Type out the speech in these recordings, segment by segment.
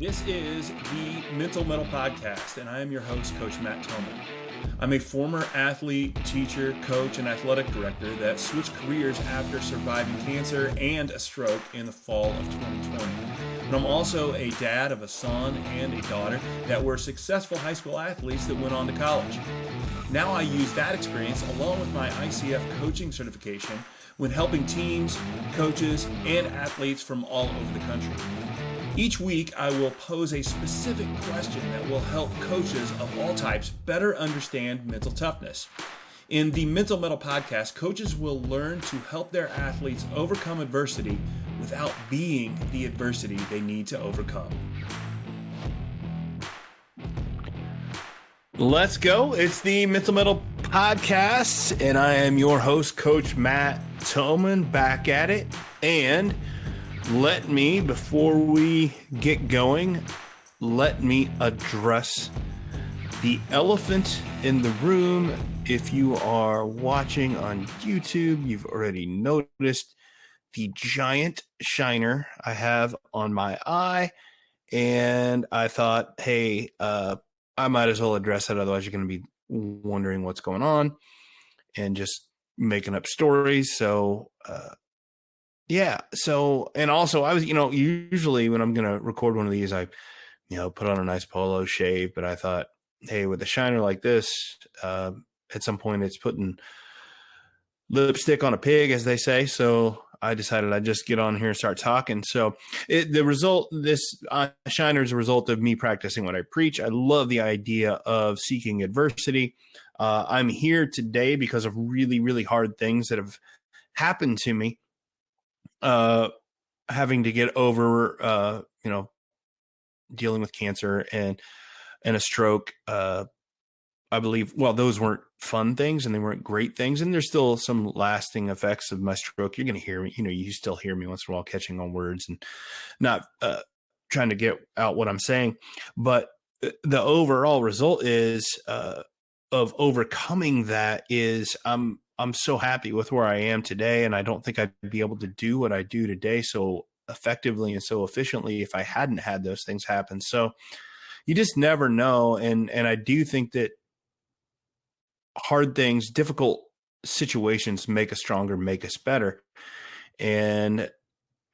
This is the Mettle podcast, and I am your host, Coach Matt Tillman. I'm a former athlete, teacher, coach, and athletic director that switched careers after surviving cancer and a stroke in the fall of 2020. And I'm also a dad of a son and a daughter that were successful high school athletes that went on to college. Now I use that experience along with my ICF coaching certification when helping teams, coaches, and athletes from all over the country. Each week, I will pose a specific question that will help coaches of all types better understand mental toughness. In the Mettle podcast, coaches will learn to help their athletes overcome adversity without being the adversity they need to overcome. Let's go. It's the Mettle podcast, and I am your host, Coach Matt Tillman, back at it. And let me, before we get going, let me address the elephant in the room. If you are watching on YouTube, you've already noticed the giant shiner I have on my eye. And I thought, hey, I might as well address that. Otherwise, you're going to be wondering what's going on and just making up stories. So, yeah. So, and also I was, usually when I'm going to record one of these, I, put on a nice polo, shave, but I thought, hey, with a shiner like this, at some point it's putting lipstick on a pig, as they say. So I decided I'd just get on here and start talking. So this shiner is a result of me practicing what I preach. I love the idea of seeking adversity. I'm here today because of really, really hard things that have happened to me. Having to get over, dealing with cancer and a stroke. I believe, well, those weren't fun things and they weren't great things. And there's still some lasting effects of my stroke. You're going to hear me, you still hear me once in a while catching on words and not trying to get out what I'm saying. But the overall result is of overcoming that is I'm so happy with where I am today, and I don't think I'd be able to do what I do today so effectively and so efficiently if I hadn't had those things happen. So you just never know. And I do think that hard things, difficult situations make us stronger, make us better. And,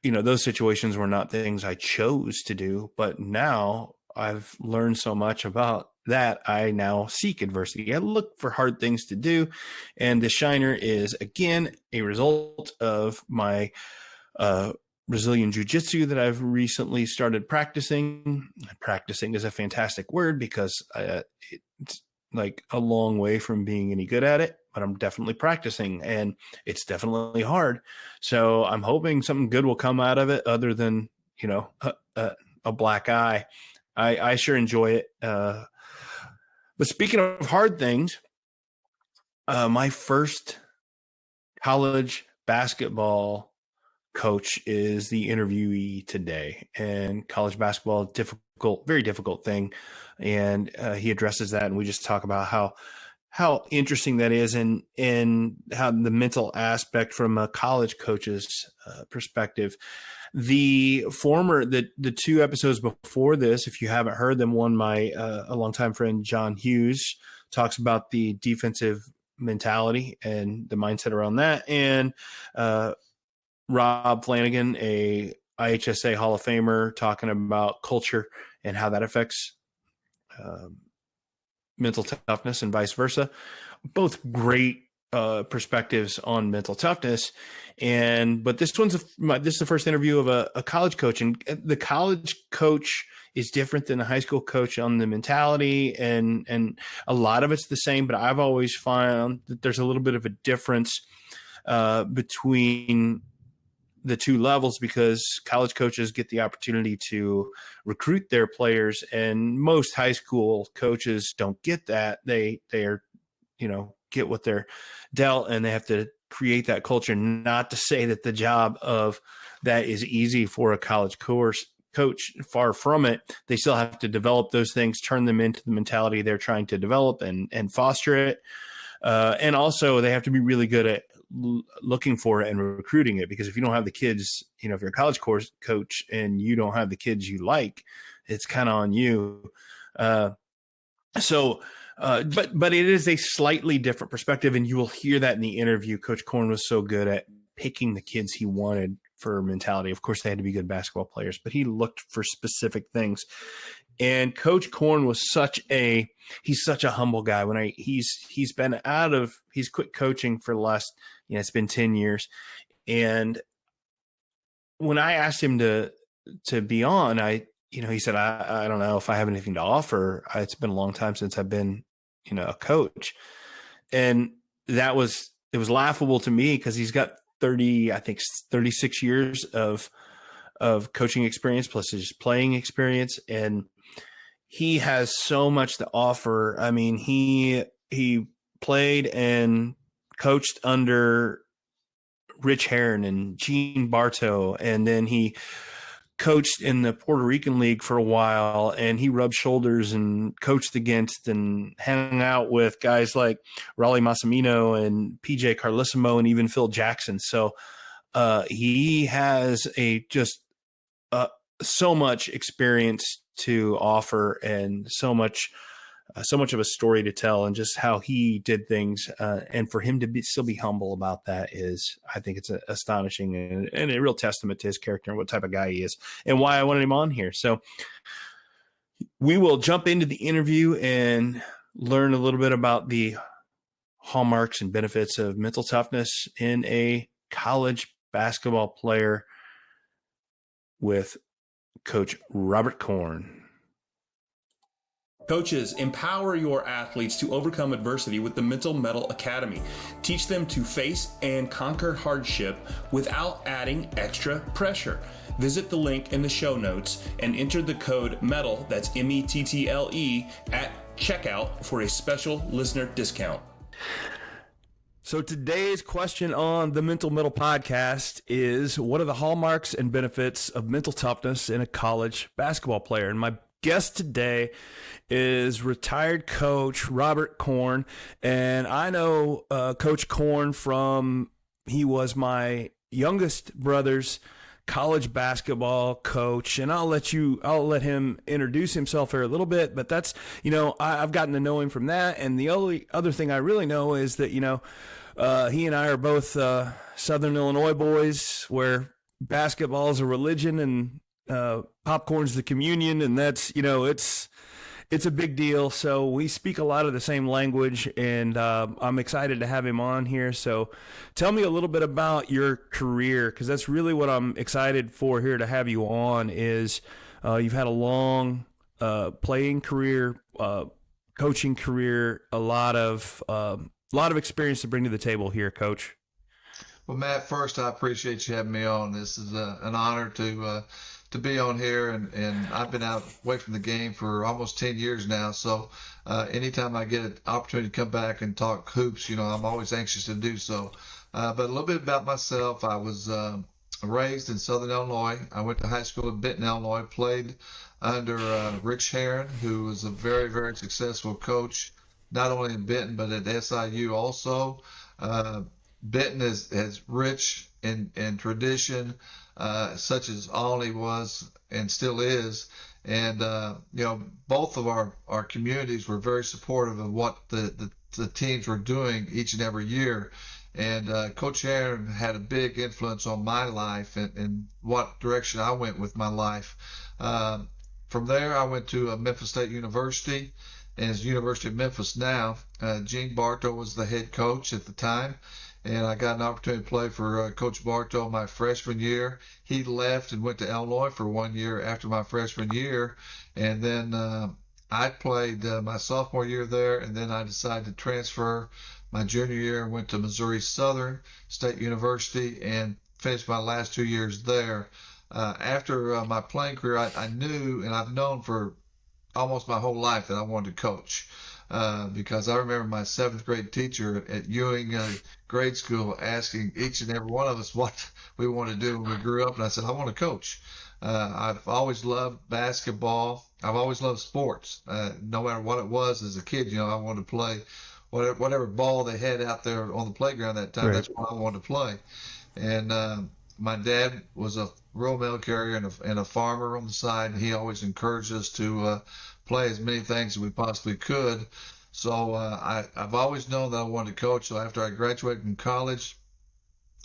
those situations were not things I chose to do, but now I've learned so much about that I now seek adversity. I look for hard things to do. And the shiner is, again, a result of my Brazilian jiu-jitsu that I've recently started practicing. Practicing is a fantastic word because it's like a long way from being any good at it, but I'm definitely practicing and it's definitely hard. So I'm hoping something good will come out of it other than, a black eye. I sure enjoy it. But speaking of hard things, my first college basketball coach is the interviewee today, and college basketball, difficult, very difficult thing. And he addresses that, and we just talk about how interesting that is and how the mental aspect from a college coach's perspective. The two episodes before this, if you haven't heard them, one, my a longtime friend, John Hughes, talks about the defensive mentality and the mindset around that. And Rob Flanagan, a IHSA Hall of Famer, talking about culture and how that affects mental toughness and vice versa. Both great perspectives on mental toughness. But this is the first interview of a college coach, and the college coach is different than the high school coach on the mentality, and a lot of it's the same, but I've always found that there's a little bit of a difference between the two levels, because college coaches get the opportunity to recruit their players, and most high school coaches don't get that. They are, get what they're dealt, and they have to create that culture. Not to say that the job of that is easy for a college coach, far from it. They still have to develop those things, turn them into the mentality they're trying to develop and foster it. And also they have to be really good at looking for it and recruiting it. Because if you don't have the kids, if you're a college coach and you don't have the kids you like, it's kind of on you. But it is a slightly different perspective, and you will hear that in the interview. Coach Korn was so good at picking the kids he wanted for mentality. Of course, they had to be good basketball players, but he looked for specific things. And Coach Korn was he's such a humble guy. He's quit coaching for the last, it's been 10 years. And when I asked him to be on, he said, I don't know if I have anything to offer. It's been a long time since I've been, a coach. And it was laughable to me because he's got 36 years of coaching experience plus his playing experience. And he has so much to offer. I mean, he played and coached under Rich Herron and Gene Bartow, and then he coached in the Puerto Rican League for a while, and he rubbed shoulders and coached against and hung out with guys like Raleigh Massimino and PJ Carlissimo and even Phil Jackson. So he has so much experience to offer and so much of a story to tell, and just how he did things. And for him to still be humble about that I think it's astonishing and a real testament to his character and what type of guy he is and why I wanted him on here. So we will jump into the interview and learn a little bit about the hallmarks and benefits of mental toughness in a college basketball player with Coach Robert Korn. Coaches, empower your athletes to overcome adversity with the Mettle Academy. Teach them to face and conquer hardship without adding extra pressure. Visit the link in the show notes and enter the code METTLE, that's METTLE, at checkout for a special listener discount. So today's question on the Mental Mettle podcast is, what are the hallmarks and benefits of mental toughness in a college basketball player? And my guest today is retired coach Robert Korn. And I know Coach Korn he was my youngest brother's college basketball coach, and I'll let him introduce himself here a little bit, but that's, I've gotten to know him from that. And the only other thing I really know is that, he and I are both Southern Illinois boys, where basketball is a religion and popcorn's the communion, and that's, it's a big deal. So we speak a lot of the same language, and I'm excited to have him on here. So tell me a little bit about your career, because that's really what I'm excited for here to have you on. Is you've had a long playing career, coaching career, a lot of experience to bring to the table here, Coach. Well, Matt, first, I appreciate you having me on. This is an honor to be on here, and I've been away from the game for almost 10 years now. So anytime I get an opportunity to come back and talk hoops, I'm always anxious to do so. But a little bit about myself. I was raised in Southern Illinois. I went to high school in Benton, Illinois, played under Rich Herron, who was a very, very successful coach, not only in Benton, but at SIU also. Benton is rich in tradition, such as Olney was and still is. And, both of our communities were very supportive of what the teams were doing each and every year. And Coach Aaron had a big influence on my life and what direction I went with my life. From there, I went to Memphis State University, and it's University of Memphis now. Gene Bartow was the head coach at the time. And I got an opportunity to play for Coach Bartow my freshman year. He left and went to Illinois for 1 year after my freshman year. And then I played my sophomore year there, and then I decided to transfer my junior year and went to Missouri Southern State University and finished my last 2 years there. After my playing career, I knew, and I've known for almost my whole life, that I wanted to coach. Because I remember my seventh grade teacher at Ewing grade school asking each and every one of us what we wanted to do when we grew up. And I said, I want to coach. I've always loved basketball. I've always loved sports. No matter what it was as a kid, I wanted to play whatever ball they had out there on the playground that time. Right. That's what I wanted to play. And my dad was a rural mail carrier and a farmer on the side, and he always encouraged us to play as many things as we possibly could. So I've always known that I wanted to coach. So after I graduated from college,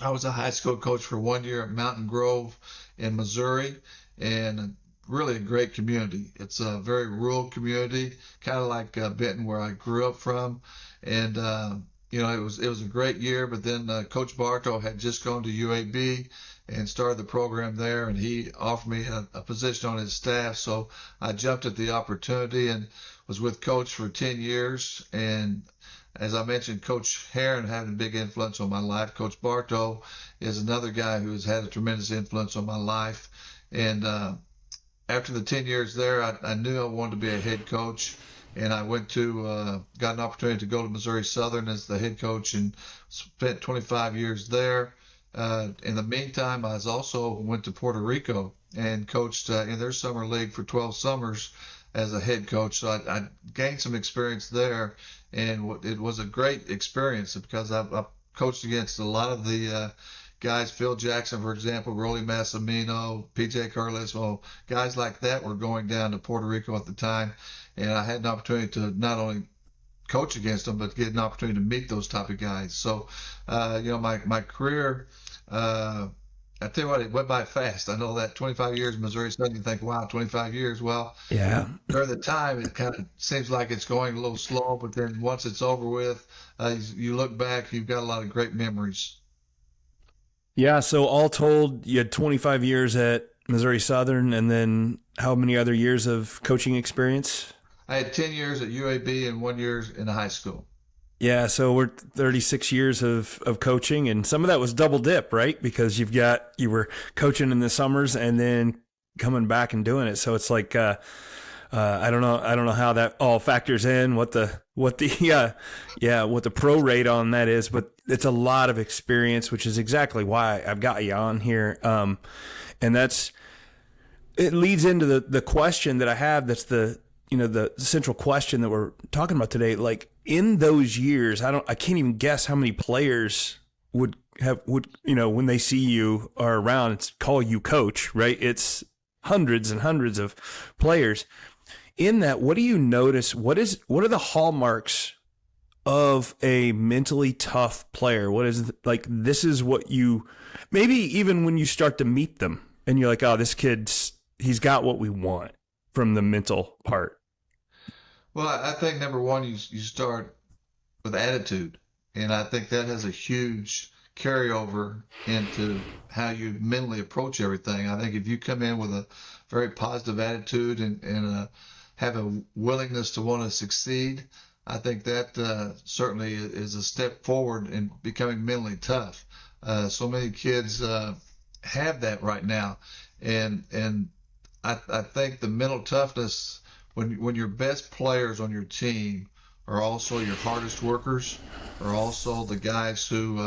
I was a high school coach for 1 year at Mountain Grove in Missouri, and really a great community. It's a very rural community, kind of like Benton, where I grew up from, and it was a great year. But then Coach Bartow had just gone to UAB and started the program there, and he offered me a position on his staff, so I jumped at the opportunity and was with Coach for 10 years. And as I mentioned, Coach Heron had a big influence on my life. Coach Bartow is another guy who has had a tremendous influence on my life. And after the 10 years there, I knew I wanted to be a head coach. And I got an opportunity to go to Missouri Southern as the head coach and spent 25 years there. In the meantime, I also went to Puerto Rico and coached in their summer league for 12 summers as a head coach. So I gained some experience there, and it was a great experience because I coached against a lot of the guys, Phil Jackson, for example, Rolly Massimino, PJ Carlesimo, guys like that were going down to Puerto Rico at the time. And I had an opportunity to not only coach against them, but get an opportunity to meet those type of guys. So, my career, I tell you what, it went by fast. I know that 25 years in Missouri Southern, you think, wow, 25 years. Well, Yeah. during the time, it kind of seems like it's going a little slow, but then once it's over with, you look back, you've got a lot of great memories. Yeah. So all told, you had 25 years at Missouri Southern, and then how many other years of coaching experience? I had 10 years at UAB and 1 year in high school. Yeah, so we're 36 years of coaching, and some of that was double dip, right? Because you were coaching in the summers and then coming back and doing it. So it's like I don't know how that all factors in, what the pro rate on that is, but it's a lot of experience, which is exactly why I've got you on here. And it leads into the question that I have. That's the central question that we're talking about today. Like, in those years, I can't even guess how many players would when they see you are around, it's call you coach, right? It's hundreds and hundreds of players. In that, what do you notice? What are the hallmarks of a mentally tough player? What is, like, this is what you, maybe even when you start to meet them and you're like, oh, this he's got what we want from the mental part. Well, I think number one, you start with attitude, and I think that has a huge carryover into how you mentally approach everything. I think if you come in with a very positive attitude and have a willingness to want to succeed, I think that certainly is a step forward in becoming mentally tough. So many kids have that right now, and I think the mental toughness, when your best players on your team are also your hardest workers, are also the guys who,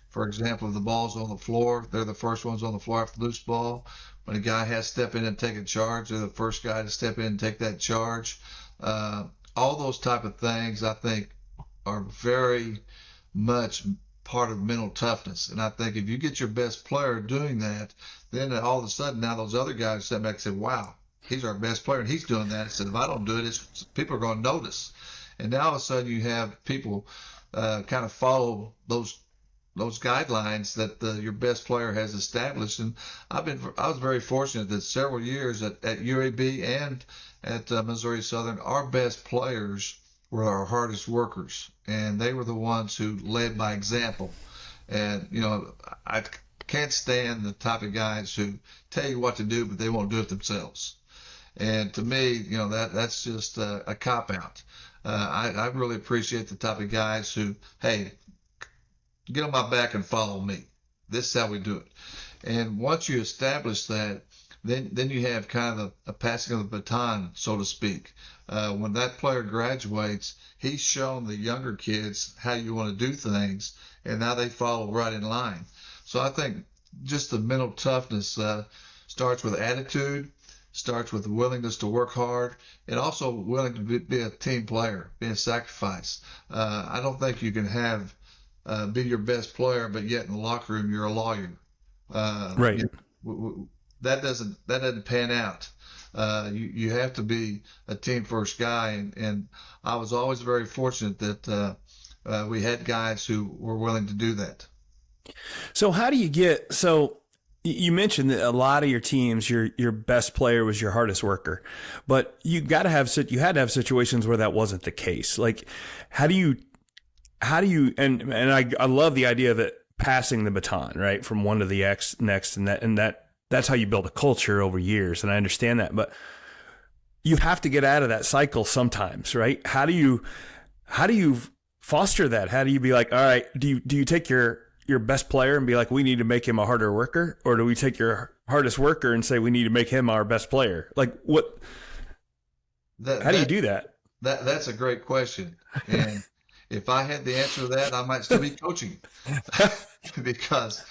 for example, if the ball's on the floor, they're the first ones on the floor after the loose ball. When a guy has to step in and take a charge, they're the first guy to step in and take that charge. All those type of things, I think, are very much part of mental toughness. And I think if you get your best player doing that, then all of a sudden now those other guys step back and say, wow, he's our best player and he's doing that. Instead, if I don't do it, people are going to notice. And now all of a sudden you have people kind of follow those guidelines that your best player has established. And I was very fortunate that several years at UAB and at Missouri Southern, our best players were our hardest workers, and they were the ones who led by example. And I can't stand the type of guys who tell you what to do, but they won't do it themselves. And to me, that's just a cop out. I really appreciate the type of guys who, hey, get on my back and follow me. This is how we do it. And once you establish that, then you have kind of a passing of the baton, so to speak. When that player graduates, he's shown the younger kids how you want to do things, and now they follow right in line. So I think just the mental toughness starts with attitude, starts with the willingness to work hard and also willing to be a team player, be a sacrifice. I don't think you can have be your best player, but yet in the locker room you're a lawyer. Right. That doesn't pan out. You have to be a team first guy, and I was always very fortunate that we had guys who were willing to do that. So how do you get, so you mentioned that a lot of your teams, your best player was your hardest worker, but you had to have situations where that wasn't the case. Like, how do you, and I love the idea of it passing the baton, right? From one to the next, and that's how you build a culture over years. And I understand that, but you have to get out of that cycle sometimes, right? How do you foster that? How do you be like, all right, do you take your best player and be like, we need to make him a harder worker? Or do we take your hardest worker and say, we need to make him our best player? Like how do you do that? That's a great question. And if I had the answer to that, I might still be coaching because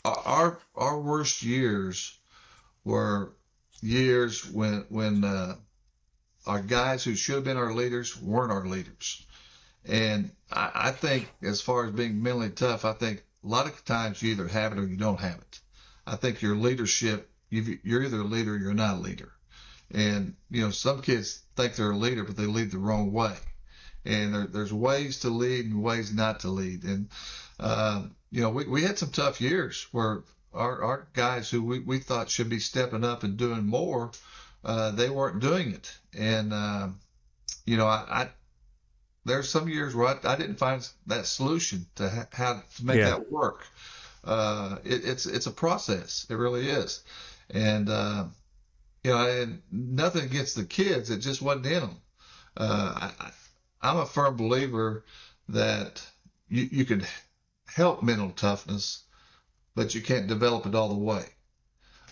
our worst years were years when our guys who should have been our leaders weren't our leaders. And I think as far as being mentally tough, I think a lot of times you either have it or you don't have it. I think your leadership, you're either a leader or you're not a leader. And, some kids think they're a leader, but they lead the wrong way. And there's ways to lead and ways not to lead. And, we had some tough years where our guys who we thought should be stepping up and doing more, they weren't doing it. And, there's some years where I didn't find that solution to how to make that work. It's a process. It really is. And, and nothing against the kids. It just wasn't in them. I'm a firm believer that you can help mental toughness, but you can't develop it all the way.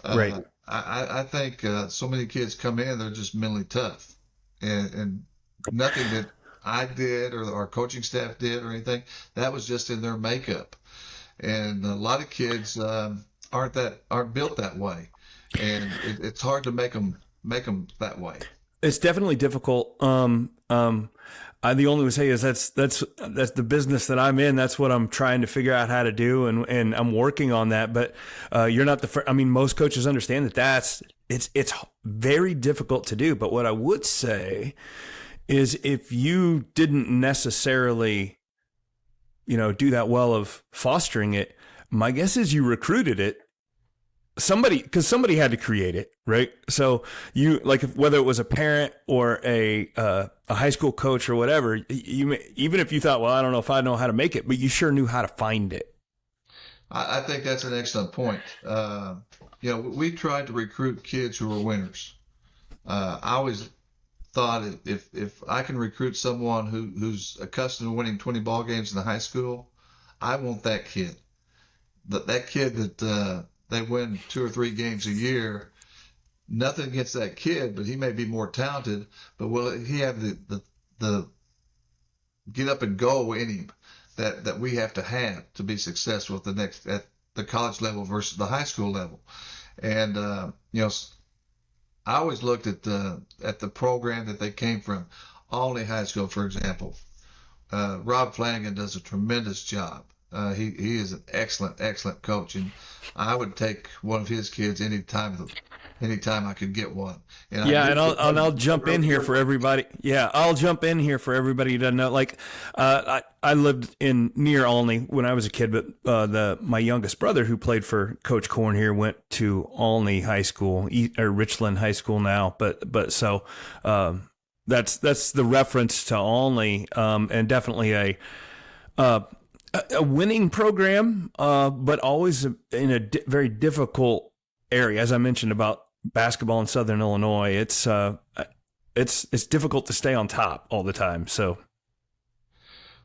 Right. I think so many kids come in, they're just mentally tough. And nothing that I did or our coaching staff did or anything, that was just in their makeup. And a lot of kids aren't built that way. And it's hard to make them that way. It's definitely difficult. The only way to say is that's the business that I'm in. That's what I'm trying to figure out how to do, and I'm working on that. But you're not the first. I mean, most coaches understand that it's very difficult to do. But what I would say is, if you didn't necessarily, do that well of fostering it, my guess is you recruited it. Because somebody had to create it, right? So you, like, whether it was a parent or a high school coach or whatever, even if you thought, well, I don't know if I know how to make it, but you sure knew how to find it. I think that's an excellent point. We tried to recruit kids who were winners. I always thought if I can recruit someone who's accustomed to winning 20 ball games in the high school, I want that kid. That kid that they win 2 or 3 games a year. Nothing against that kid, but he may be more talented. But will he have the get up and go in him that we have to be successful at the college level versus the high school level? And I always looked at the program that they came from. Olney High School, for example. Rob Flanagan does a tremendous job. He is an excellent coach, and I would take one of his kids anytime I could get one. And I'll jump in here for everybody. Yeah, I'll jump in here for everybody who doesn't know. Like, I lived near Olney when I was a kid, but my youngest brother, who played for Coach Korn here, went to Olney High School, or Richland High School now. But so that's the reference to Olney, and definitely a winning program, but always in a very difficult area. As I mentioned about basketball in Southern Illinois, it's difficult to stay on top all the time. So,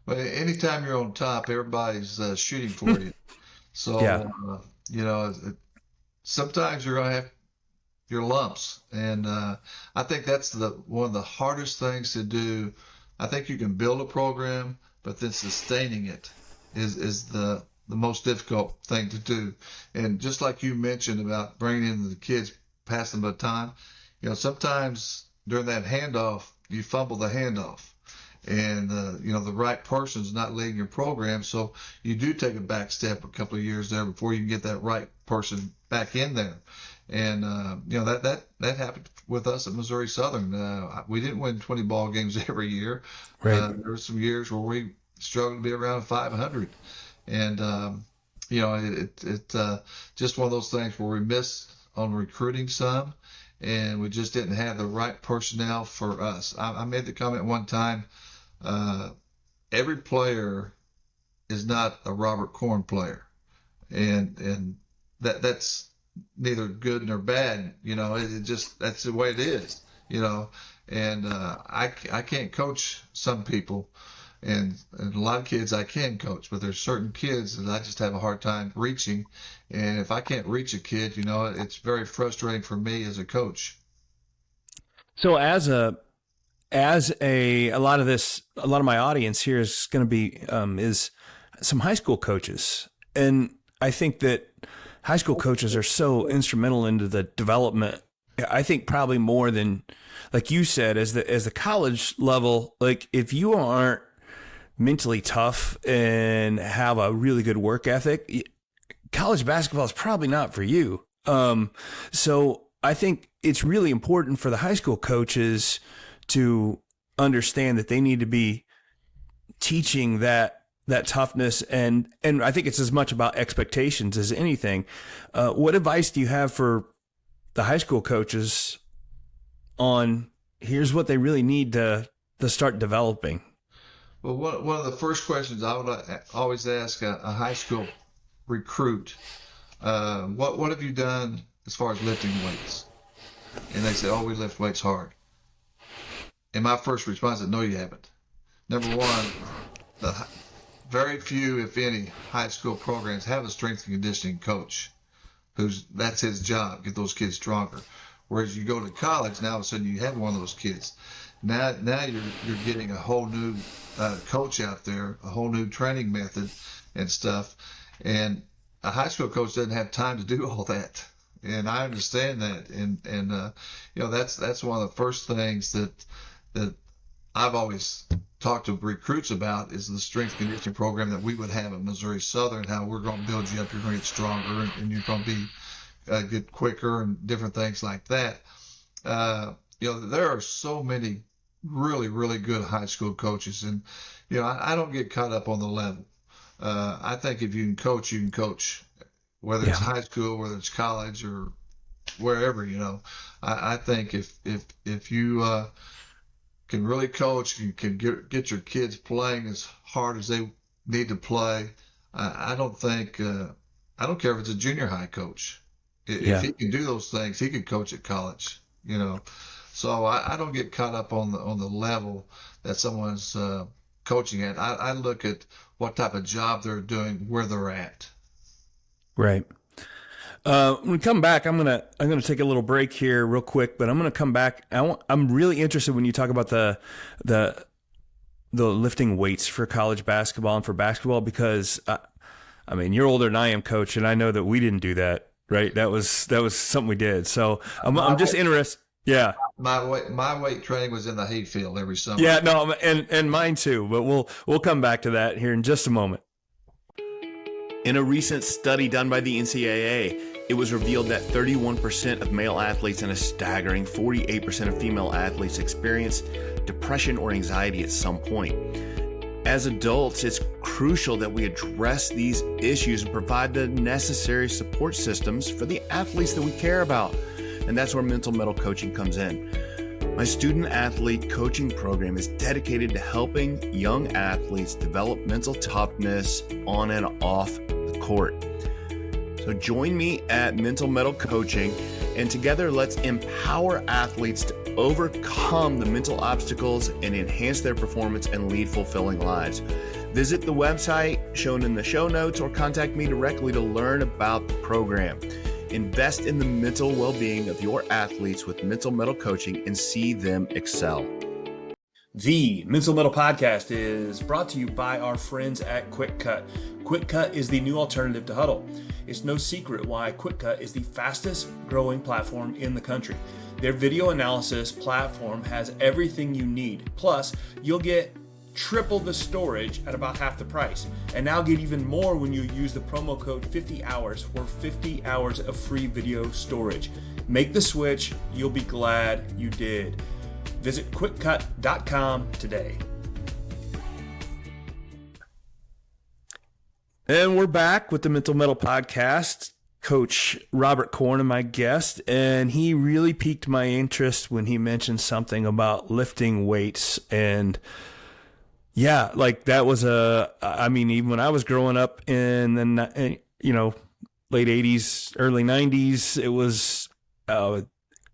but anytime you're on top, everybody's shooting for you. So, sometimes you're gonna have your lumps, and I think that's one of the hardest things to do. I think you can build a program, but then sustaining it is the most difficult thing to do. And just like you mentioned about bringing in the kids passing the baton. Sometimes during that handoff, you fumble the handoff. And, the right person's not leading your program. So you do take a back step a couple of years there before you can get that right person back in there. And, that happened with us at Missouri Southern. We didn't win 20 ball games every year. Right. There were some years where we struggled to be around 500. And, just one of those things where we missed on recruiting some, and we just didn't have the right personnel for us. I made the comment one time, every player is not a Robert Korn player, and that's neither good nor bad. It just, that's the way it is. And I can't coach some people, and a lot of kids I can coach, but there's certain kids that I just have a hard time reaching. And if I can't reach a kid, it's very frustrating for me as a coach. So a lot of my audience here is going to be is some high school coaches, and I think that high school coaches are so instrumental into the development. I think probably more than, like you said, as the college level. Like, if you aren't mentally tough and have a really good work ethic, college basketball is probably not for you. So I think it's really important for the high school coaches to understand that they need to be teaching that toughness, and I think it's as much about expectations as anything. What advice do you have for the high school coaches on here's what they really need to start developing? Well, one of the first questions I would always ask a high school recruit, what have you done as far as lifting weights? And they say, oh, we lift weights hard. And my first response is, no, you haven't. Number one, very few, if any, high school programs have a strength and conditioning coach that's his job, get those kids stronger. Whereas you go to college, now all of a sudden you have one of those kids. Now you're getting a whole new coach out there, a whole new training method and stuff. And a high school coach doesn't have time to do all that. And I understand that. And that's one of the first things that I've always talked to recruits about is the strength conditioning program that we would have at Missouri Southern, how we're going to build you up, you're going to get stronger, and you're going to be get quicker and different things like that. There are so many really, really good high school coaches, and I don't get caught up on the level. I think if you can coach, whether it's high school, whether it's college, or wherever. I think if you can really coach, you can get your kids playing as hard as they need to play. I don't care if it's a junior high coach. If he can do those things, he can coach at college. So I don't get caught up on the level that someone's coaching at. I look at what type of job they're doing, where they're at. Right. When we come back, I'm gonna take a little break here real quick, but I'm gonna come back. I'm really interested when you talk about the lifting weights for college basketball and for basketball, because I mean, you're older than I am, Coach, and I know that we didn't do that. Right. That was something we did. So I'm just interested. Yeah. My weight training was in the hayfield every summer. Yeah. No. And mine too. But we'll come back to that here in just a moment. In a recent study done by the NCAA, it was revealed that 31% of male athletes and a staggering 48% of female athletes experience depression or anxiety at some point. As adults, it's crucial that we address these issues and provide the necessary support systems for the athletes that we care about. And that's where Mental Mettle coaching comes in. My student athlete coaching program is dedicated to helping young athletes develop mental toughness on and off the court. So join me at Mental Mettle Coaching, and together let's empower athletes to overcome the mental obstacles and enhance their performance and lead fulfilling lives. Visit the website shown in the show notes or contact me directly to learn about the program. Invest in the mental well-being of your athletes with Mental Mettle Coaching and see them excel. The Mental Metal Podcast is brought to you by our friends at Quick Cut. Quick Cut is the new alternative to Huddle. It's no secret why Quick Cut is the fastest growing platform in the country. Their video analysis platform has everything you need. Plus, you'll get triple the storage at about half the price. And now get even more when you use the promo code 50hours for 50 hours of free video storage. Make the switch. You'll be glad you did. Visit quickcut.com today. And we're back with the Mental Metal Podcast. Coach Robert Korn, my guest, and he really piqued my interest when he mentioned something about lifting weights. And yeah, like that was even when I was growing up in the, late 80s, early 90s, it was,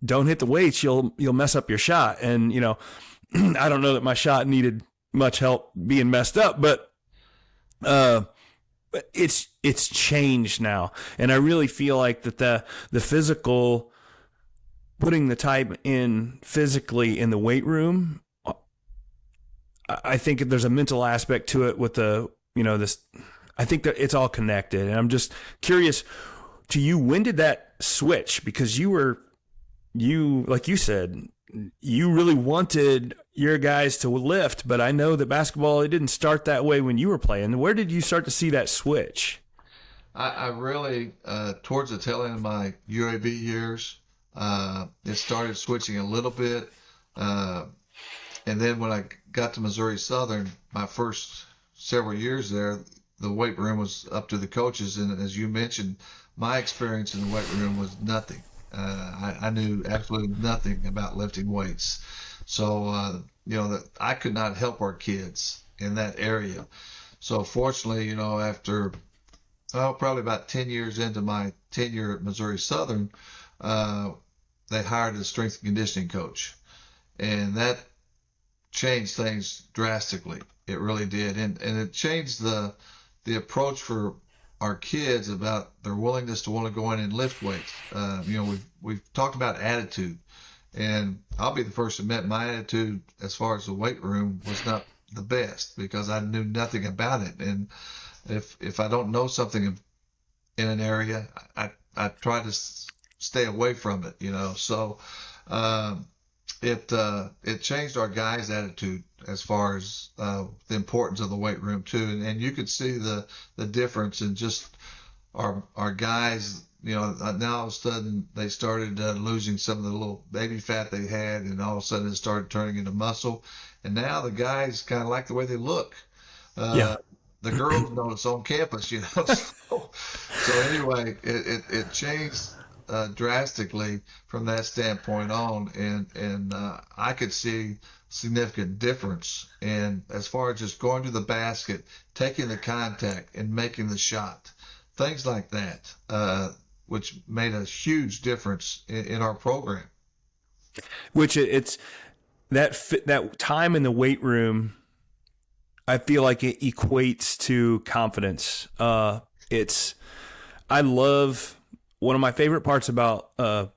don't hit the weights, you'll mess up your shot. And, I don't know that my shot needed much help being messed up, but it's changed now. And I really feel like that the physical, putting the time in physically in the weight room, I think there's a mental aspect to it with this, I think that it's all connected. And I'm just curious to you, when did that switch? Because like you said, you really wanted your guys to lift, but I know that basketball, it didn't start that way when you were playing. Where did you start to see that switch? I really, towards the tail end of my UAB years, it started switching a little bit. And then when I got to Missouri Southern, my first several years there, the weight room was up to the coaches. And as you mentioned, my experience in the weight room was nothing. I knew absolutely nothing about lifting weights. So, I could not help our kids in that area. So fortunately, after probably about 10 years into my tenure at Missouri Southern, they hired a strength and conditioning coach. And that changed things drastically. It really did. And it changed the approach for our kids about their willingness to want to go in and lift weights. We've talked about attitude, and I'll be the first to admit my attitude as far as the weight room was not the best because I knew nothing about it. And if I don't know something in an area, I try to stay away from it, So it changed our guys' attitude as far as the importance of the weight room too, and you could see the difference in just our guys. Now all of a sudden they started losing some of the little baby fat they had, and all of a sudden it started turning into muscle. And now the guys kind of like the way they look. Yeah. The girls know it's on campus, So anyway, it changed drastically from that standpoint on, and I could see significant difference in as far as just going to the basket, taking the contact, and making the shot, things like that, which made a huge difference in our program. Which it's that time in the weight room, I feel like it equates to confidence. I love, one of my favorite parts about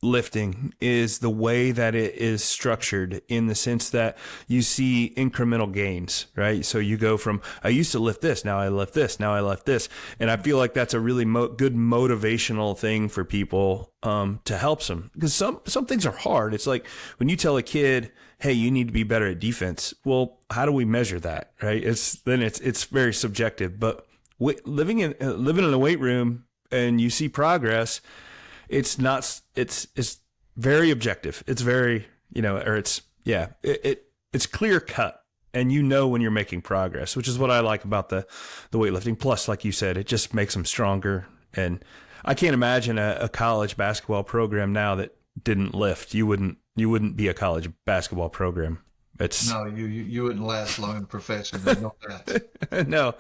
lifting is the way that it is structured, in the sense that you see incremental gains, right? So you go from, I used to lift this, now I lift this, now I lift this. And I feel like that's a really good motivational thing for people to help them. Because some things are hard. It's like when you tell a kid, hey, you need to be better at defense. Well, how do we measure that, right? It's very subjective. But living in a weight room and you see progress, it's very objective. It's very, it's clear cut, and when you're making progress, which is what I like about the weightlifting. Plus, like you said, it just makes them stronger. And I can't imagine a college basketball program now that didn't lift. You wouldn't be a college basketball program. No, you wouldn't last long in the profession. There's no doubt. No.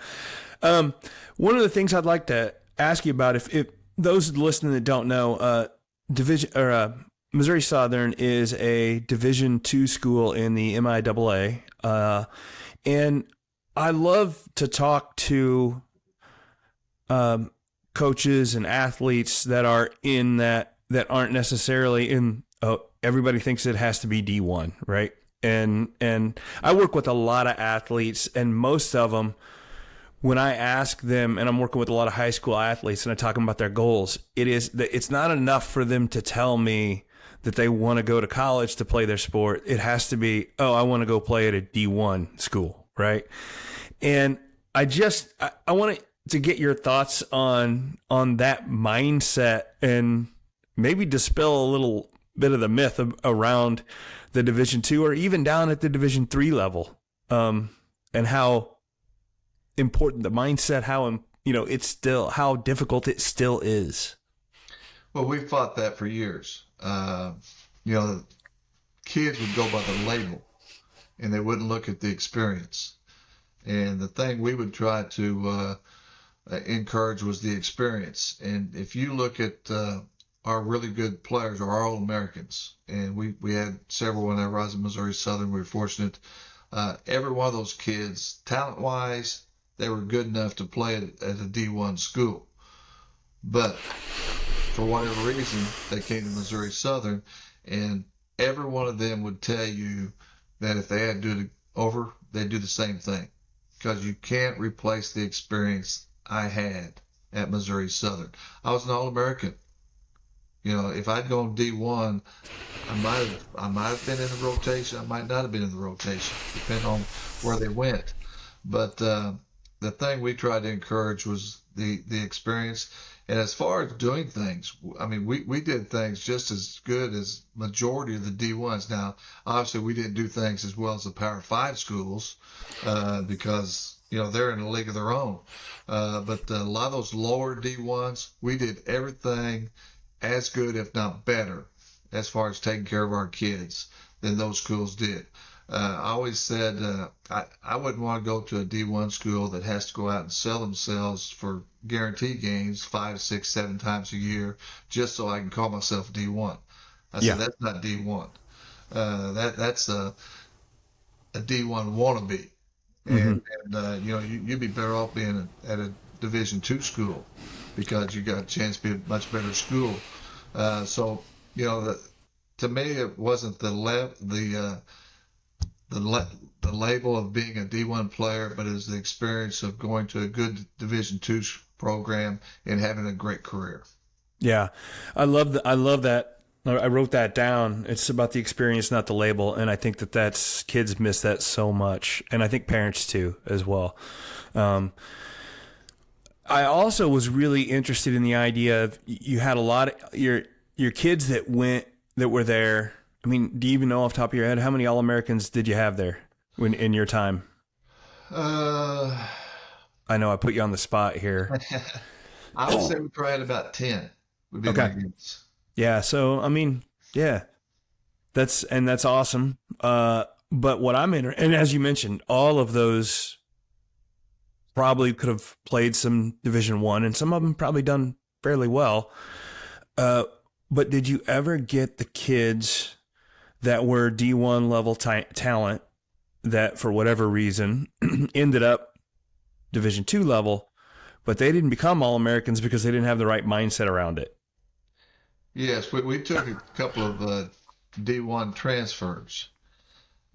One of the things I'd like to ask you about, if those listening that don't know, Missouri Southern is a Division II school in the MIAA, and I love to talk to coaches and athletes that are in that aren't necessarily in. Everybody thinks it has to be D1, right? And I work with a lot of athletes, and most of them, when I ask them, and I'm working with a lot of high school athletes and I talk about their goals, it's not enough for them to tell me that they want to go to college to play their sport. It has to be, oh, I want to go play at a D1 school, right? And I want to get your thoughts on that mindset, and maybe dispel a little bit of the myth around the Division II or even down at the Division III level, and how important the mindset, it's still, how difficult it still is. Well, we fought that for years. Kids would go by the label and they wouldn't look at the experience. And the thing we would try to encourage was the experience. And if you look at our really good players, or our All-Americans, and we had several whenever I was at Missouri Southern, we were fortunate. Every one of those kids, talent-wise, they were good enough to play at a D1 school. But for whatever reason, they came to Missouri Southern, and every one of them would tell you that if they had to do it over, they'd do the same thing, because you can't replace the experience I had at Missouri Southern. I was an All-American. If I'd gone D1, I might have been in the rotation. I might not have been in the rotation, depending on where they went. But the thing we tried to encourage was the experience. And as far as doing things, I mean, we did things just as good as majority of the D1s. Now, obviously, we didn't do things as well as the Power 5 schools because, they're in a league of their own. But a lot of those lower D1s, we did everything as good, if not better, as far as taking care of our kids than those schools did. I always said I wouldn't want to go to a D1 school that has to go out and sell themselves for guaranteed games 5, 6, 7 times a year just so I can call myself D1. I said, that's not D1. That's a D1 wannabe. And you'd be better off being at a Division II school because you got a chance to be a much better school. To me, it wasn't the label of being a D1 player, but it was the experience of going to a good Division II program and having a great career. Yeah, I love that. I wrote that down. It's about the experience, not the label, and I think that's kids miss that so much, and I think parents too as well. I also was really interested in the idea of, you had a lot of your kids that were there. I mean, do you even know off the top of your head how many All-Americans did you have there in your time? I know I put you on the spot here. I would say we probably had about 10 would be my guess. Yeah, so I mean, yeah. That's awesome. But what and as you mentioned, all of those probably could have played some Division I, and some of them probably done fairly well. But did you ever get the kids that were D1 level talent that, for whatever reason, ended up Division II level, but they didn't become All-Americans because they didn't have the right mindset around it? Yes, we took a couple of D1 transfers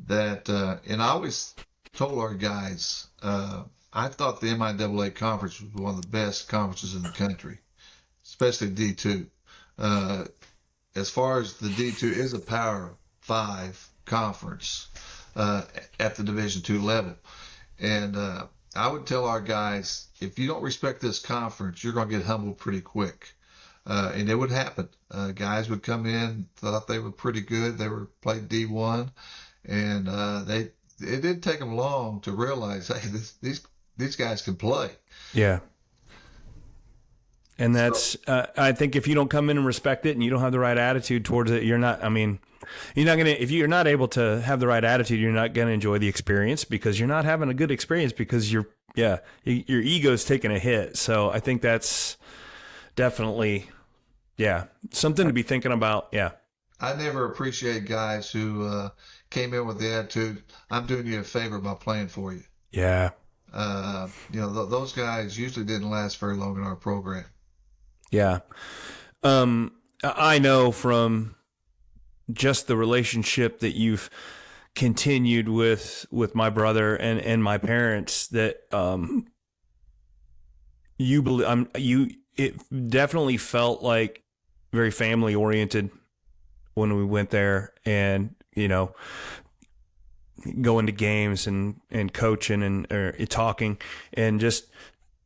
that, and I always told our guys, I thought the MIAA conference was one of the best conferences in the country, especially D2. As far as the D2 is a Power 5 conference at the Division II level. And I would tell our guys, if you don't respect this conference, you're going to get humbled pretty quick. And it would happen. Guys would come in, thought they were pretty good. They were played D1, and it didn't take them long to realize, hey, these guys can play. Yeah. And that's, I think if you don't come in and respect it and you don't have the right attitude towards it, you're not going to, if you're not able to have the right attitude, you're not going to enjoy the experience, because you're not having a good experience because your ego's taking a hit. So I think that's definitely, something to be thinking about. Yeah. I never appreciate guys who came in with the attitude, I'm doing you a favor by playing for you. Yeah. Those guys usually didn't last very long in our program. Yeah. I know from just the relationship that you've continued with my brother and my parents that it definitely felt like very family oriented when we went there, and going to games and coaching and talking, and just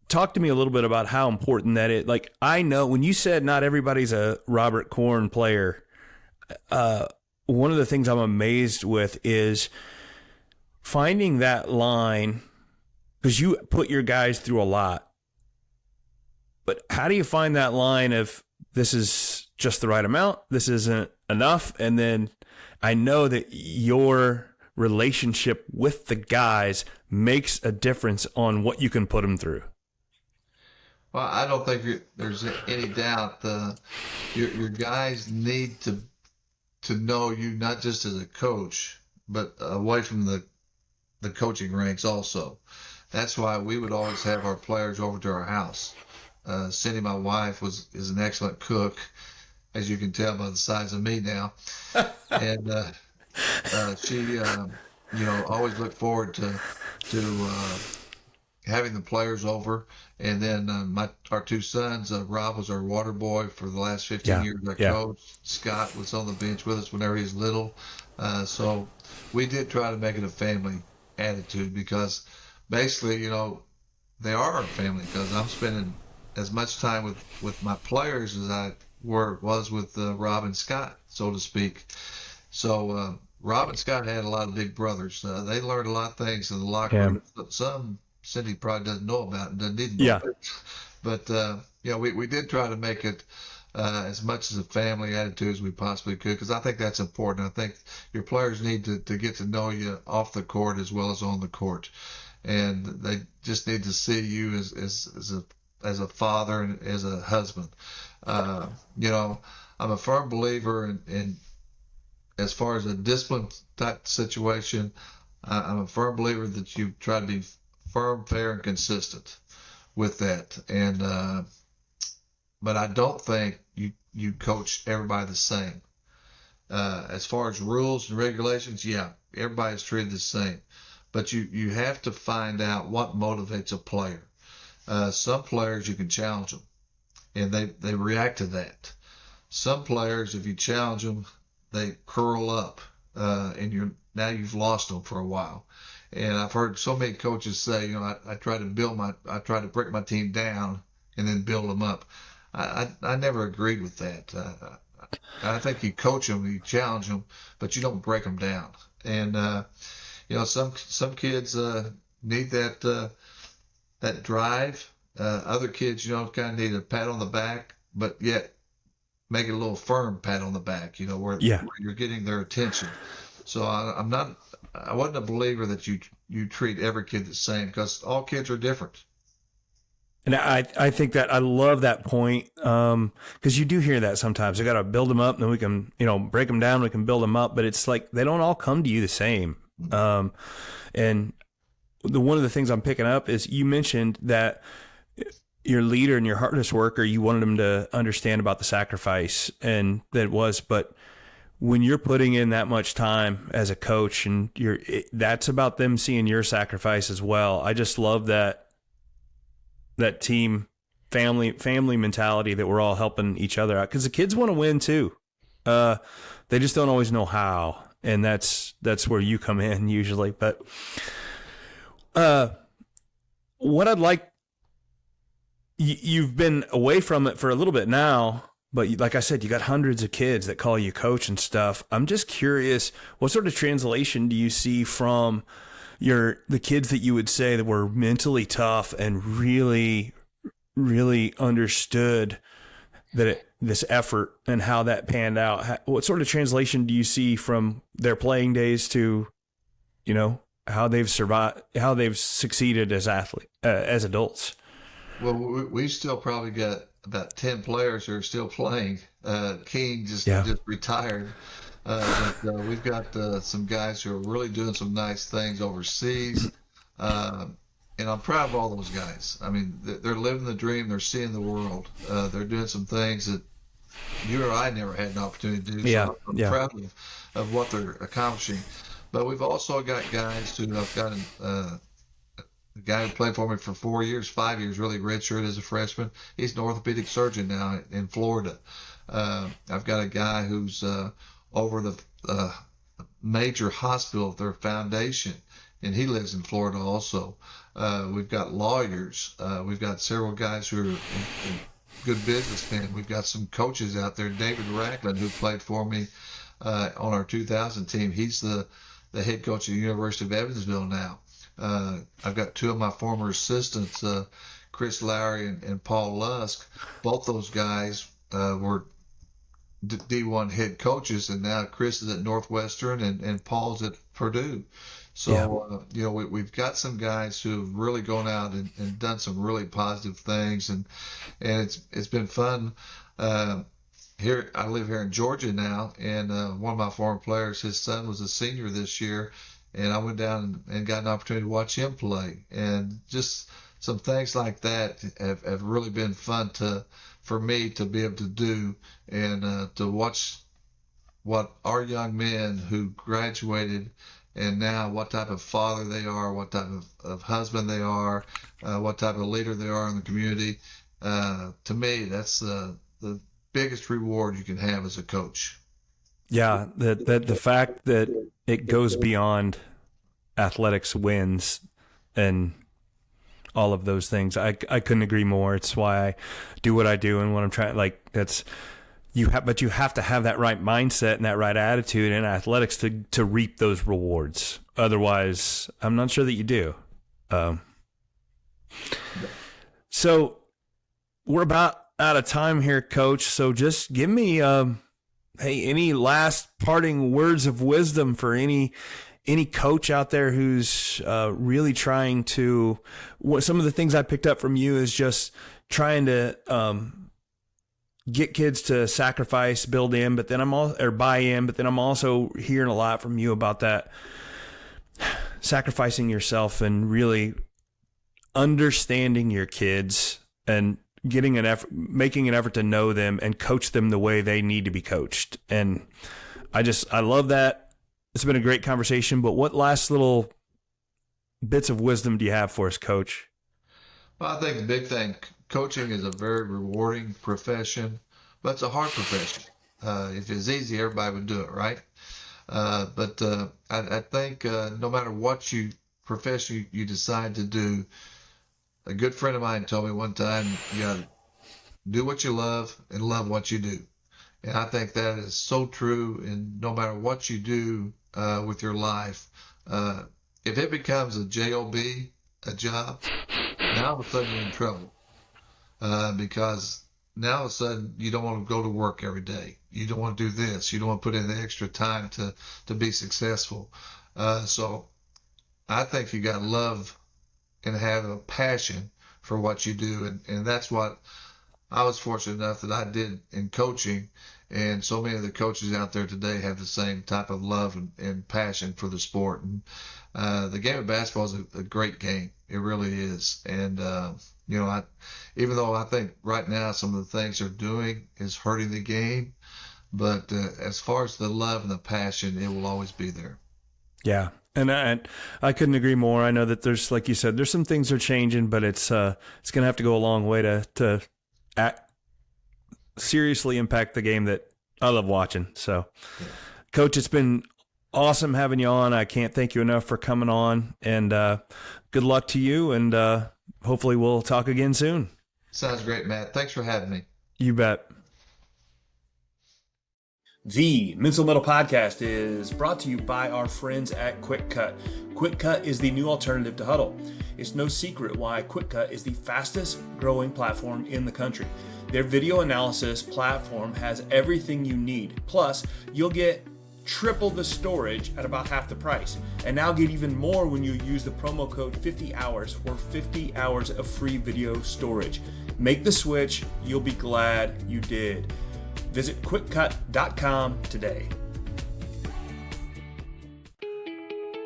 talk to me a little bit about how important that is. Like, I know when you said not everybody's a Robert Korn player, one of the things I'm amazed with is finding that line, because you put your guys through a lot. But how do you find that line of this is just the right amount, this isn't enough? And then I know that your relationship with the guys makes a difference on what you can put them through. Well, I don't think there's any doubt your guys need to know you not just as a coach, but away from the coaching ranks also. That's why we would always have our players over to our house. Cindy, my wife, is an excellent cook, as you can tell by the size of me now, and she always looked forward to having the players over. And then our two sons, Rob was our water boy for the last 15 years. I coached. Scott was on the bench with us whenever he was little. So we did try to make it a family attitude, because basically, they are our family, because I'm spending as much time with my players as I was with Rob and Scott, so to speak. So Rob and Scott had a lot of big brothers. They learned a lot of things in the locker room. Some Cindy probably doesn't know about and doesn't need to know about. But we did try to make it as much as a family attitude as we possibly could, because I think that's important. I think your players need to get to know you off the court as well as on the court, and they just need to see you as a father and as a husband. I'm a firm believer in as far as a discipline type situation. I'm a firm believer that you try to be firm, fair, and consistent with that. And but I don't think you coach everybody the same. As far as rules and regulations, everybody's treated the same. But you have to find out what motivates a player. Some players, you can challenge them, and they react to that. Some players, if you challenge them, they curl up, and you've lost them for a while. And I've heard so many coaches say, I try to break my team down and then build them up. I never agreed with that. I think you coach them, you challenge them, but you don't break them down. And some kids need that drive. Other kids, kind of need a pat on the back, but yet make it a little firm pat on the back, where you're getting their attention. So I wasn't a believer that you treat every kid the same, because all kids are different. And I think that I love that point, because you do hear that sometimes. We got to build them up, and then we can, break them down. We can build them up, but it's like they don't all come to you the same. And one of the things I'm picking up is you mentioned that your leader and your hardest worker, you wanted them to understand about the sacrifice, and that was, but when you're putting in that much time as a coach, and that's about them seeing your sacrifice as well. I just love that team family mentality, that we're all helping each other out, because the kids want to win too. They just don't always know how. And that's where you come in usually. But what I'd like, you've been away from it for a little bit now, but like I said, you got hundreds of kids that call you coach and stuff. I'm just curious, what sort of translation do you see from the kids that you would say that were mentally tough and really, really understood this effort and how that panned out? What sort of translation do you see from their playing days to, how they've survived, how they've succeeded as as adults? Well, we still probably got about 10 players who are still playing. King just retired. But we've got some guys who are really doing some nice things overseas. And I'm proud of all those guys. I mean, they're living the dream. They're seeing the world. They're doing some things that you or I never had an opportunity to do. So I'm proud of what they're accomplishing. But we've also got guys who I've got a guy who played for me for 4 years, 5 years, really redshirt as a freshman. He's an orthopedic surgeon now in Florida. I've got a guy who's over the major hospital, their foundation, and he lives in Florida also. We've got lawyers. We've got several guys who are good businessmen. We've got some coaches out there. David Racklin, who played for me on our 2000 team, he's the head coach at the University of Evansville now. I've got two of my former assistants, Chris Lowry and Paul Lusk. Both those guys were D1 head coaches, and now Chris is at Northwestern and Paul's at Purdue. So, we've got some guys who have really gone out and done some really positive things, and it's been fun. Here, I live here in Georgia now, and one of my former players, his son was a senior this year, and I went down and got an opportunity to watch him play. And just some things like that have really been fun for me to be able to do, and to watch what our young men who graduated and now what type of father they are, what type of husband they are, what type of leader they are in the community. To me, that's the biggest reward you can have as a coach. Yeah, the fact that it goes beyond athletics wins and all of those things. I couldn't agree more. It's why I do what I do and what I'm trying. Like but you have to have that right mindset and that right attitude in athletics to reap those rewards. Otherwise, I'm not sure that you do. So we're about out of time here, Coach. So just give me, any last parting words of wisdom for any coach out there who's really trying to. Some of the things I picked up from you is just trying to get kids to sacrifice, build in, but then buy in. But then I'm also hearing a lot from you about that sacrificing yourself and really understanding your kids and making an effort to know them and coach them the way they need to be coached. And I love that. It's been a great conversation, but what last little bits of wisdom do you have for us, Coach? Well, I think the big thing, coaching is a very rewarding profession, but it's a hard profession. If it was easy, everybody would do it, right? But I think no matter what profession you decide to do, a good friend of mine told me one time, you got to do what you love and love what you do. And I think that is so true. And no matter what you do with your life, if it becomes a job, a job, now all of a sudden you're in trouble. Because now all of a sudden you don't want to go to work every day. You don't want to do this. You don't want to put in the extra time to be successful. So I think you got to love and have a passion for what you do. And that's what I was fortunate enough that I did in coaching. And so many of the coaches out there today have the same type of love and passion for the sport. And the game of basketball is a great game. It really is. And, even though I think right now some of the things they're doing is hurting the game, but as far as the love and the passion, it will always be there. Yeah. And I couldn't agree more. I know that there's, like you said, there's some things are changing, but it's going to have to go a long way to seriously impact the game that I love watching. So, yeah. Coach, it's been awesome having you on. I can't thank you enough for coming on, and good luck to you. And hopefully we'll talk again soon. Sounds great, Matt. Thanks for having me. You bet. The Mental Mettle Podcast is brought to you by our friends at Quick Cut. Quick Cut is the new alternative to Huddle. It's no secret why Quick Cut is the fastest growing platform in the country. Their video analysis platform has everything you need. Plus, you'll get triple the storage at about half the price. And now get even more when you use the promo code 50hours for 50 hours of free video storage. Make the switch. You'll be glad you did. Visit quickcut.com today.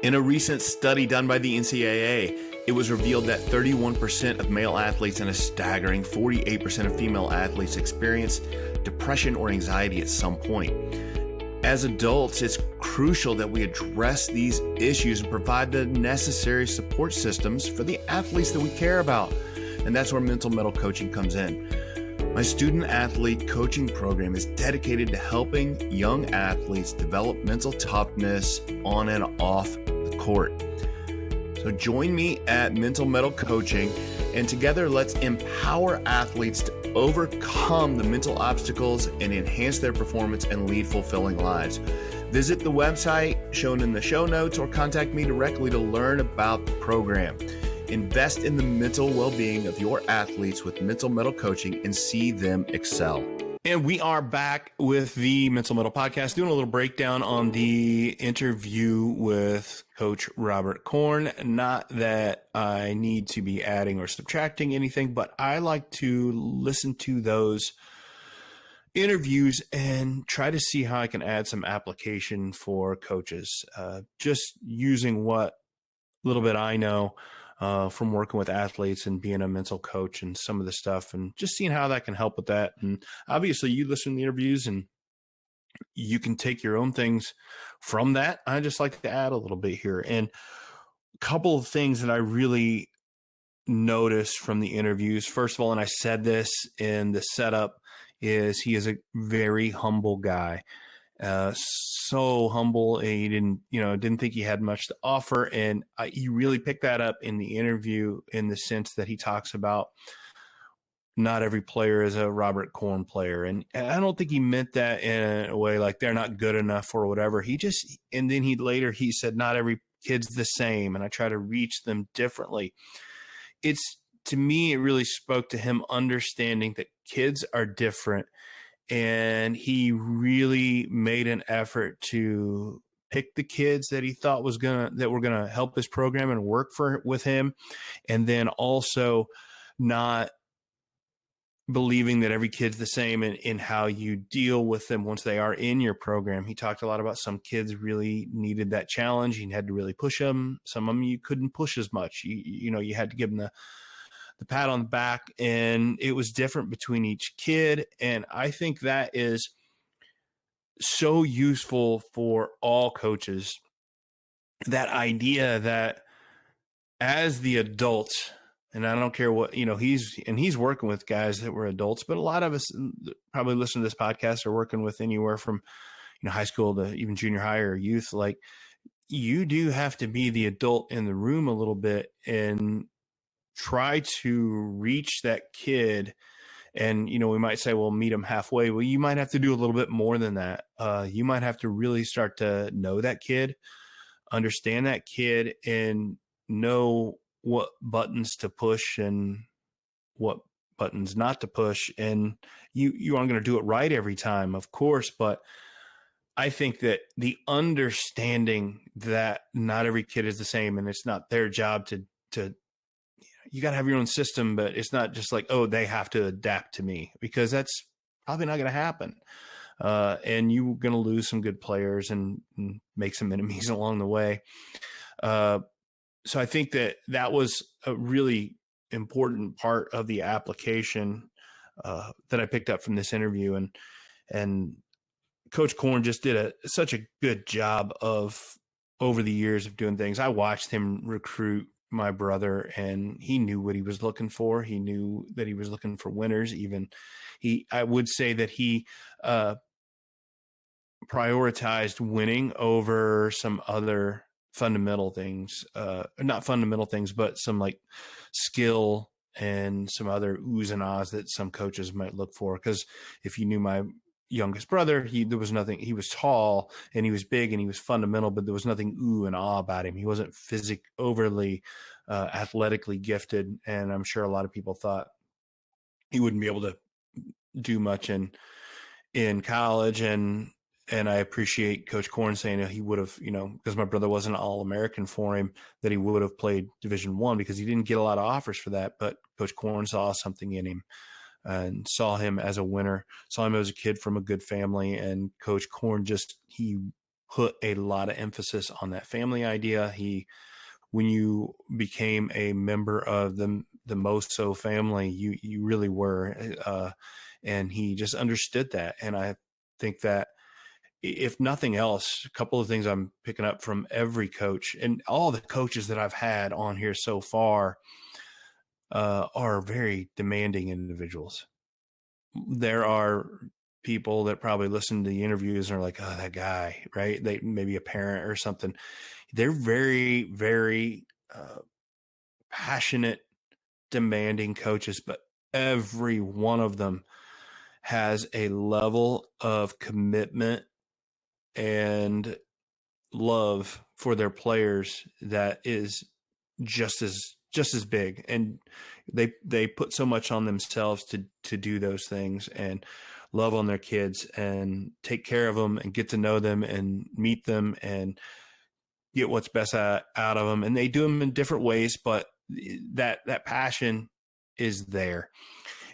In a recent study done by the NCAA, it was revealed that 31% of male athletes and a staggering 48% of female athletes experience depression or anxiety at some point. As adults, it's crucial that we address these issues and provide the necessary support systems for the athletes that we care about. And that's where Mental Mettle coaching comes in. My student athlete coaching program is dedicated to helping young athletes develop mental toughness on and off the court. So join me at Mental Mettle Coaching, and together let's empower athletes to overcome the mental obstacles and enhance their performance and lead fulfilling lives. Visit the website shown in the show notes or contact me directly to learn about the program. Invest in the mental well-being of your athletes with Mental Mettle Coaching and see them excel. And we are back with the Mental Mettle Podcast, doing a little breakdown on the interview with Coach Robert Korn. Not that I need to be adding or subtracting anything, but I like to listen to those interviews and try to see how I can add some application for coaches. Just using what little bit I know from working with athletes and being a mental coach and some of the stuff, and just seeing how that can help with that. And obviously you listen to the interviews and you can take your own things from that. I just like to add a little bit here. And a couple of things that I really noticed from the interviews, first of all, and I said this in the setup, is he is a very humble guy. So humble, and he didn't think he had much to offer. And you really picked that up in the interview, in the sense that he talks about not every player is a Robert Korn player. And I don't think he meant that in a way like they're not good enough or whatever. And then he said, not every kid's the same, and I try to reach them differently. To me, it really spoke to him understanding that kids are different. And he really made an effort to pick the kids that he thought that were gonna help his program and work with him, and then also not believing that every kid's the same in how you deal with them once they are in your program. He talked a lot about some kids really needed that challenge. He had to really push them. Some of them you couldn't push as much. You had to give them the pat on the back, and it was different between each kid. And I think that is so useful for all coaches, that idea that as the adults, and I don't care what, he's working with guys that were adults, but a lot of us probably listen to this podcast are working with anywhere from, high school to even junior high or youth. Like, you do have to be the adult in the room a little bit and try to reach that kid. And, we might say, well, meet them halfway. Well, you might have to do a little bit more than that. You might have to really start to know that kid, understand that kid, and know what buttons to push and what buttons not to push. And you aren't going to do it right every time, of course, but I think that the understanding that not every kid is the same, and it's not their job to you got to have your own system, but it's not just like, oh, they have to adapt to me, because that's probably not going to happen. And you're going to lose some good players and make some enemies along the way. So I think that was a really important part of the application that I picked up from this interview. And Coach Korn just did such a good job of, over the years of doing things. I watched him recruit my brother, and he knew what he was looking for. He knew that he was looking for winners. I would say that he prioritized winning over some other fundamental things, not fundamental things, but some like skill and some other oohs and ahs that some coaches might look for. Because if you knew my youngest brother, there was nothing. He was tall and he was big and he was fundamental, but there was nothing ooh and ah about him. He wasn't overly athletically gifted, and I'm sure a lot of people thought he wouldn't be able to do much in college. And I appreciate Coach Korn saying that he would have, because my brother wasn't an All-American for him, that he would have played Division I, because he didn't get a lot of offers for that. But Coach Korn saw something in him and saw him as a winner, saw him as a kid from a good family. And Coach Korn he put a lot of emphasis on that family idea. When you became a member of the Moso family, you really were, and he just understood that. And I think that if nothing else, a couple of things I'm picking up from every coach and all the coaches that I've had on here so far are very demanding individuals. There are people that probably listen to the interviews and are like, oh, that guy, right? They maybe a parent or something. They're very, very passionate, demanding coaches, but every one of them has a level of commitment and love for their players that is just as big, and they put so much on themselves to do those things and love on their kids and take care of them and get to know them and meet them and get what's best out of them. And they do them in different ways, but that passion is there.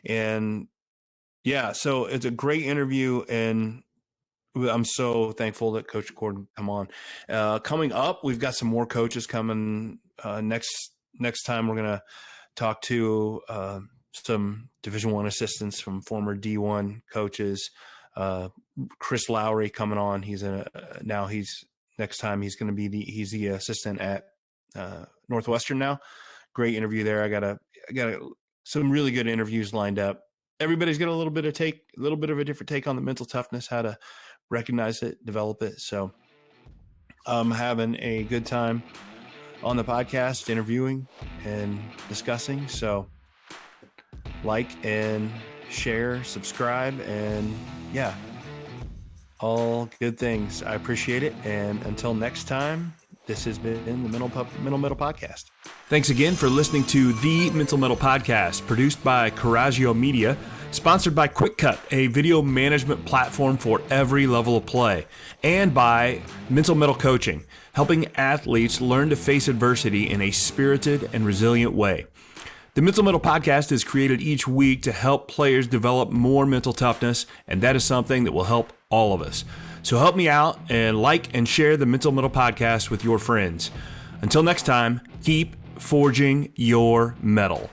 And yeah, so it's a great interview, and I'm so thankful that Coach Gordon come on. Coming up, we've got some more coaches coming. Next time, we're gonna talk to some Division I assistants from former D1 coaches. Chris Lowry coming on. Next time he's going to be he's the assistant at Northwestern now. Great interview there. I got some really good interviews lined up. Everybody's got a little bit of a different take on the mental toughness, how to recognize it, develop it. So I'm having a good time on the podcast, interviewing and discussing. So like and share, subscribe, and yeah, all good things. I appreciate it. And until next time, this has been the Mental Mettle Podcast. Thanks again for listening to the Mental Mettle Podcast, produced by Coraggio Media, sponsored by QuickCut, a video management platform for every level of play, and by Mental Mettle Coaching, helping athletes learn to face adversity in a spirited and resilient way. The Mental Mettle Podcast is created each week to help players develop more mental toughness, and that is something that will help all of us. So help me out and like and share the Mental Mettle Podcast with your friends. Until next time, keep forging your mettle.